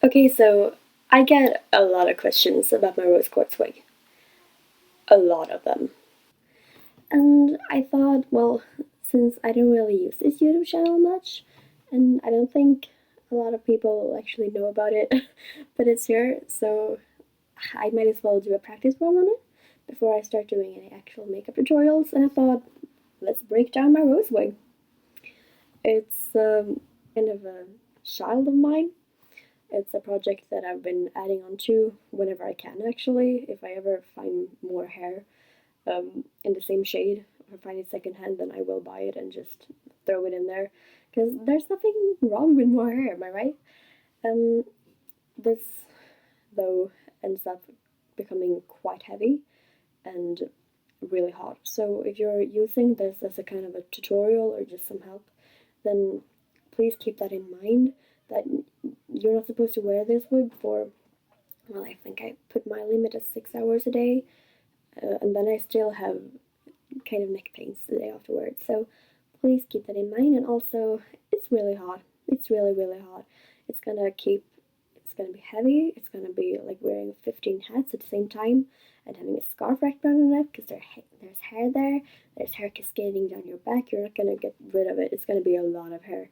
Okay, so I get a lot of questions about my rose quartz wig. A lot of them. And I thought, well, since I don't really use this YouTube channel much, and I don't think a lot of people actually know about it, but it's here, so I might as well do a practice run on it before I start doing any actual makeup tutorials. And I thought, let's break down my rose wig. It's kind of a child of mine. It's a project that I've been adding on to whenever I can, actually. If I ever find more hair in the same shade, if I find it secondhand, then I will buy it and just throw it in there. Because there's nothing wrong with more hair, am I right? Um, this, though, ends up becoming quite heavy and really hot. So if you're using this as a kind of a tutorial or just some help, then please keep that in mind, that you're not supposed to wear this wig for, well, I think I put my limit at 6 hours a day, and then I still have kind of neck pains the day afterwards. So please keep that in mind. And also, it's really hot. It's really, really hot. It's gonna keep, it's gonna be heavy. It's gonna be like wearing 15 hats at the same time and having a scarf wrapped around your neck because there's hair there. There's hair cascading down your back. You're not gonna get rid of it. It's gonna be a lot of hair.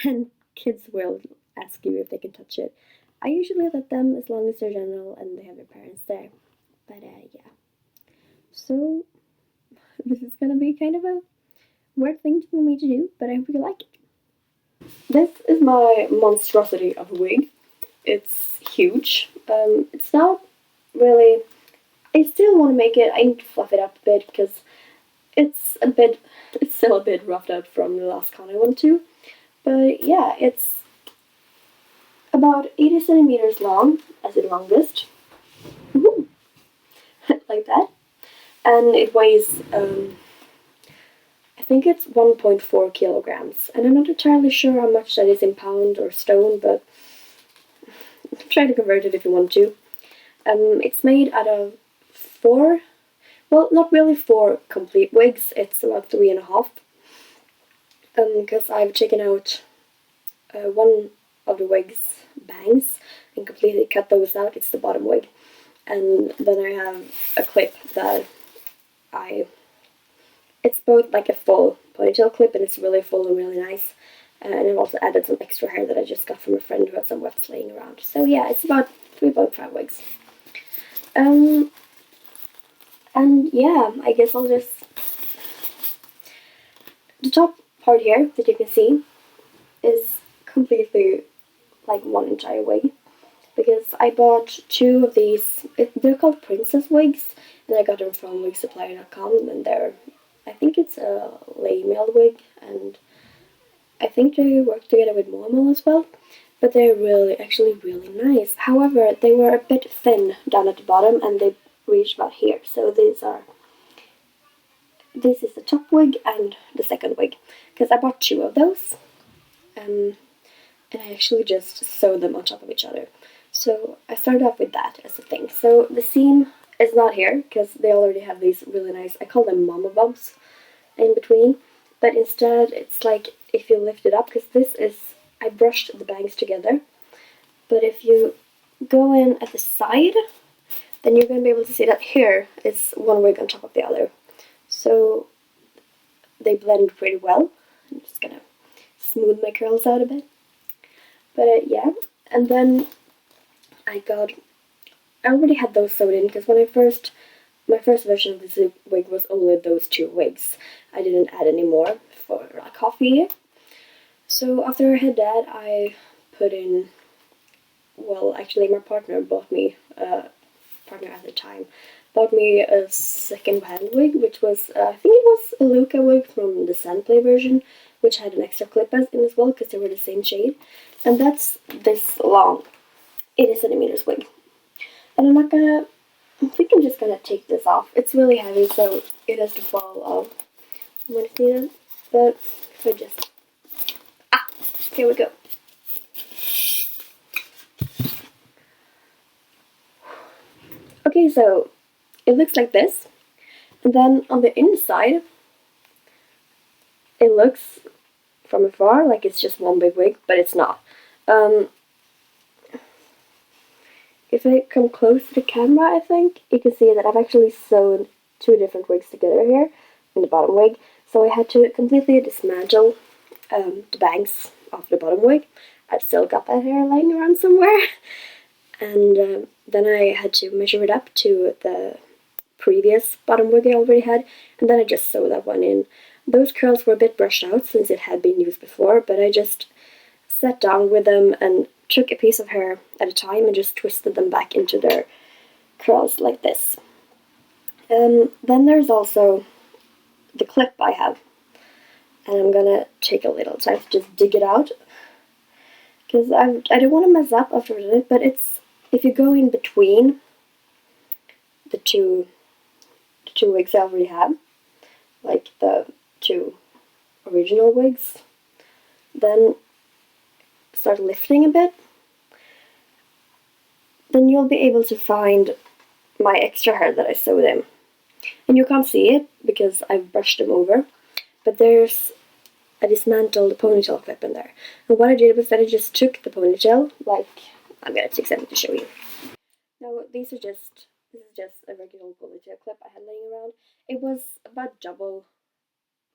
And kids will ask you if they can touch it. I usually let them as long as they're general and they have their parents there. But yeah. So this is gonna be kind of a weird thing for me to do, but I hope you like it. This is my monstrosity of a wig. It's huge. It's not really. I still want to make it. I need to fluff it up a bit because it's a bit. It's still a bit roughed out from the last con I went to. But yeah, it's about 80 centimeters long as the longest. Like that. And it weighs I think it's 1.4 kilograms, and I'm not entirely sure how much that is in pound or stone, but try to convert it if you want to. It's made out of four, well, not really four complete wigs, it's about 3.5, because I've taken out one of the wig's bangs and completely cut those out. It's the bottom wig, and then I have a clip that it's both like a full ponytail clip and it's really full and really nice. And I've also added some extra hair that I just got from a friend who had some wefts laying around. So yeah, it's about 3.5 wigs. And yeah, I guess I'll just... The top part here that you can see is completely like one entire wig. Because I bought two of these, they're called princess wigs, and I got them from wigsupplier.com, and I think it's a lay male wig, and I think they work together with Momo as well, but they're actually really nice. However, they were a bit thin down at the bottom, and they reached about here, so this is the top wig and the second wig, because I bought two of those, and I actually just sewed them on top of each other. So I started off with that as a thing. So the seam is not here because they already have these really nice, I call them mama bumps in between. But instead it's like if you lift it up, because I brushed the bangs together. But if you go in at the side, then you're going to be able to see that here is one wig on top of the other. So they blend pretty well. I'm just going to smooth my curls out a bit. But yeah, and then I already had those sewed in because my first version of this wig was only those two wigs. I didn't add any more for like half a year. So after I had that, I put in, well, actually my partner at the time, bought me a second-hand wig, which was, I think it was a Luca wig from the Sandplay version, which had an extra clip in as well because they were the same shade. And that's this long. 80 centimeters wig. And I think I'm just gonna take this off. It's really heavy, so it has to fall off when it's needed. But if I just, here we go. Okay, so it looks like this. And then on the inside, it looks from afar like it's just one big wig, but it's not. if I come close to the camera, I think you can see that I've actually sewn two different wigs together here in the bottom wig. So I had to completely dismantle the bangs of the bottom wig. I've still got that hair lying around somewhere. And then I had to measure it up to the previous bottom wig I already had, and then I just sewed that one in. Those curls were a bit brushed out since it had been used before, but I just sat down with them and took a piece of hair at a time and just twisted them back into their curls like this. Then there's also the clip I have, and I'm gonna take a little time to just dig it out because I don't want to mess up after it, but it's if you go in between the two wigs I already have, like the two original wigs, then start lifting a bit, then you'll be able to find my extra hair that I sewed in. And you can't see it because I've brushed them over, but there's a dismantled ponytail clip in there. And what I did was that I just took the ponytail, like, I'm gonna take something to show you. Now this is just a regular ponytail clip I had laying around. It was about double,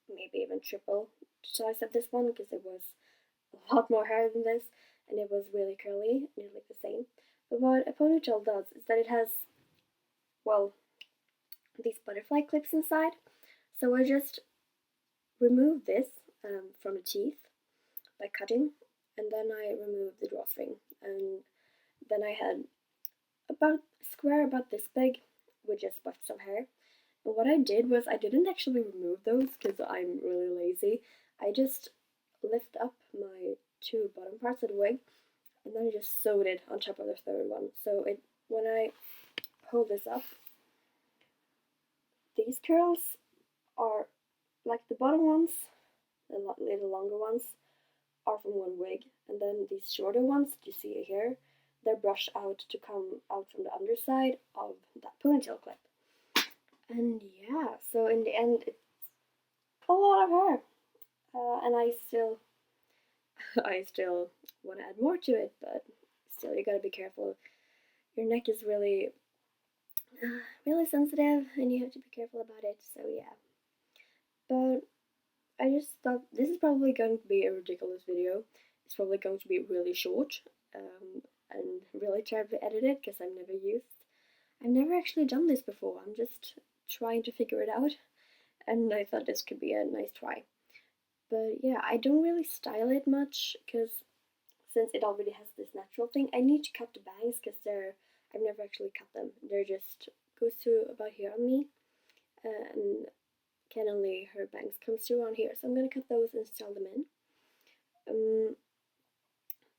maybe even triple the size of this one because it was a lot more hair than this, and it was really curly and it looked the same. But what a ponytail does is that it has, well, these butterfly clips inside. So I just removed this from the teeth by cutting, and then I removed the drawstring, and then I had about a square about this big with just bufts of hair. And what I did was I didn't actually remove those because I'm really lazy. I just lift up my two bottom parts of the wig, and then I just sewed it on top of the third one. So when I hold this up, these curls are like the bottom ones, the little longer ones, are from one wig, and then these shorter ones that you see here, they're brushed out to come out from the underside of that ponytail clip. And yeah, so in the end, it's a lot of hair, and I still want to add more to it, but still, you gotta be careful. Your neck is really really sensitive, and you have to be careful about it. So yeah, but I just thought this is probably going to be a ridiculous video. It's probably going to be really short and really terribly edited because I've never actually done this before. I'm just trying to figure it out, and I thought this could be a nice try. But yeah, I don't really style it much because since it already has this natural thing, I need to cut the bangs because I've never actually cut them. They're just goes to about here on me, and can only her bangs comes through on here. So I'm gonna cut those and style them in.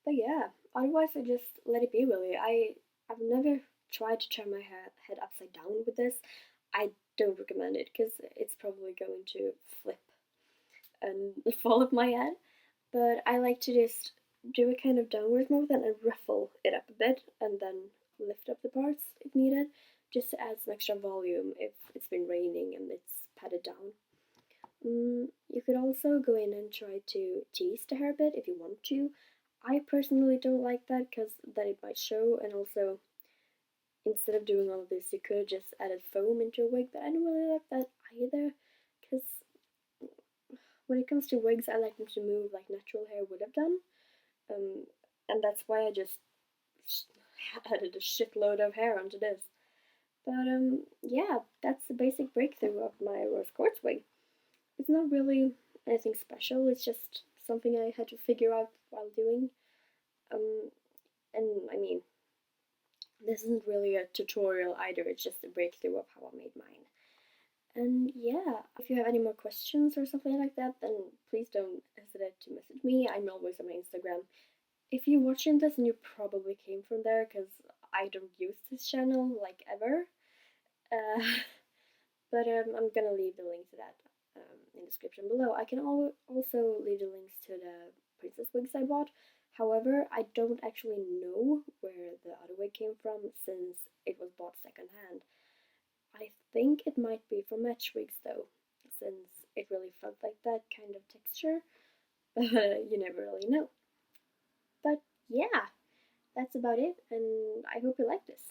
But yeah, otherwise I just let it be really. I've never tried to turn my head upside down with this. I don't recommend it because it's probably going to flip and fall off my head. But I like to just do a kind of downward movement and ruffle it up a bit and then lift up the parts if needed, just to add some extra volume if it's been raining and it's padded down. You could also go in and try to tease the hair a bit if you want to. I personally don't like that because then it might show, and also instead of doing all of this, you could have just added foam into your wig, but I don't really like that either because when it comes to wigs, I like them to move like natural hair would have done, and that's why I just added a shitload of hair onto this. But yeah, that's the basic breakthrough of my rose quartz wig. It's not really anything special, it's just something I had to figure out while doing. And I mean, this isn't really a tutorial either, it's just a breakthrough of how I made mine. And yeah, if you have any more questions or something like that, then please don't hesitate to message me. I'm always on my Instagram. If you're watching this and you probably came from there, because I don't use this channel like ever, uh, but I'm gonna leave the link to that in the description below. I can also leave the links to the princess wigs I bought. However, I don't actually know where the other wig came from since it was bought secondhand. I think it might be from Match Wigs though, since it really felt like that kind of texture, but you never really know. But yeah, that's about it, and I hope you like this.